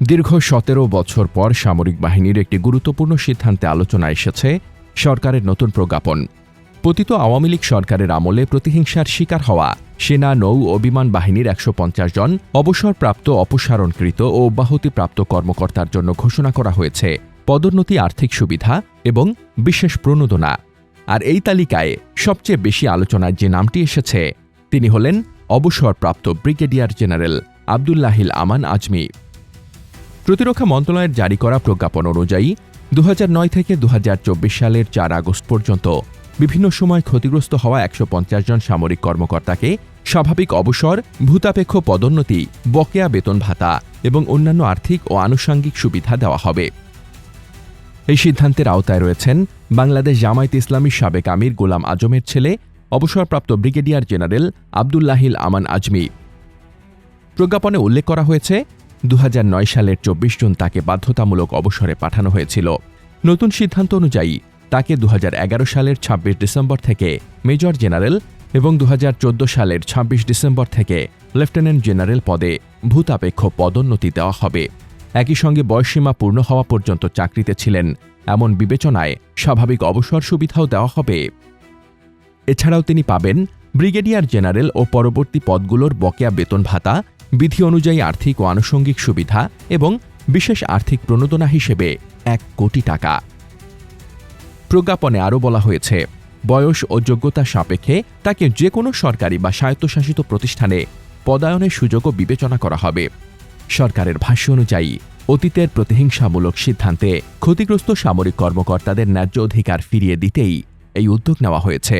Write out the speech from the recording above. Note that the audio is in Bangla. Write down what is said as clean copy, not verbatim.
দীর্ঘ ১৭ বছর পর সামরিক বাহিনীর একটি গুরুত্বপূর্ণ সিদ্ধান্তে আলোচনা এসেছে সরকারের নতুন প্রজ্ঞাপন। পতিত আওয়ামী লীগ সরকারের আমলে প্রতিহিংসার শিকার হওয়া সেনা, নৌ ও বিমান বাহিনীর ১৫০ জন অবসরপ্রাপ্ত, অপসারণকৃত ও অব্যাহতিপ্রাপ্ত কর্মকর্তার জন্য ঘোষণা করা হয়েছে পদোন্নতি, আর্থিক সুবিধা এবং বিশেষ প্রণোদনা। আর এই তালিকায় সবচেয়ে বেশি আলোচনায় যে নামটি এসেছে তিনি হলেন অবসরপ্রাপ্ত ব্রিগেডিয়ার জেনারেল আবদুল্লাহিল আমান আজমি। প্রতিরক্ষা মন্ত্রণালয়ের জারি করা প্রজ্ঞাপন অনুযায়ী ২০০৯ থেকে ২০২৪ সালের ৪ আগস্ট পর্যন্ত বিভিন্ন সময় ক্ষতিগ্রস্ত হওয়া ১৫০ জন সামরিক কর্মকর্তাকে স্বাভাবিক অবসর, ভূতাপেক্ষ পদোন্নতি, বকেয়া বেতন ভাতা এবং অন্যান্য আর্থিক ও আনুষঙ্গিক সুবিধা দেওয়া হবে। এই সিদ্ধান্তের আওতায় রয়েছেন বাংলাদেশ জামায়াতে ইসলামীর সাবেক আমির গোলাম আজমের ছেলে অবসরপ্রাপ্ত ব্রিগেডিয়ার জেনারেল আবদুল্লাহিল আমান আজমি। প্রজ্ঞাপনে উল্লেখ করা হয়েছে ২০০৯ সালের ২৪ জুন তাকে বাধ্যতামূলক অবসরে পাঠানো হয়েছিল। নতুন সিদ্ধান্ত অনুযায়ী তাকে ২০১১ সালের ২৬ ডিসেম্বর থেকে মেজর জেনারেল এবং ২০১৪ সালের ২৬ ডিসেম্বর থেকে লেফটেন্যান্ট জেনারেল পদে ভূতাপেক্ষ পদোন্নতি দেওয়া হবে। একই সঙ্গে বয়সসীমা পূর্ণ হওয়া পর্যন্ত চাকরিতে ছিলেন এমন বিবেচনায় স্বাভাবিক অবসর সুবিধাও দেওয়া হবে। এছাড়াও তিনি পাবেন ব্রিগেডিয়ার জেনারেল ও পরবর্তী পদগুলোর বকেয়া বেতন ভাতা, বিধি অনুযায়ী আর্থিক ও আনুষঙ্গিক সুবিধা এবং বিশেষ আর্থিক প্রণোদনা হিসেবে ১ কোটি টাকা। প্রজ্ঞাপনে আরও বলা হয়েছে, বয়স ও যোগ্যতা সাপেক্ষে তাকে যে কোনো সরকারি বা স্বায়ত্তশাসিত প্রতিষ্ঠানে পদায়নের সুযোগও বিবেচনা করা হবে। সরকারের ভাষ্য অনুযায়ী অতীতের প্রতিহিংসামূলক সিদ্ধান্তে ক্ষতিগ্রস্ত সামরিক কর্মকর্তাদের ন্যায্য অধিকার ফিরিয়ে দিতেই এই উদ্যোগ নেওয়া হয়েছে।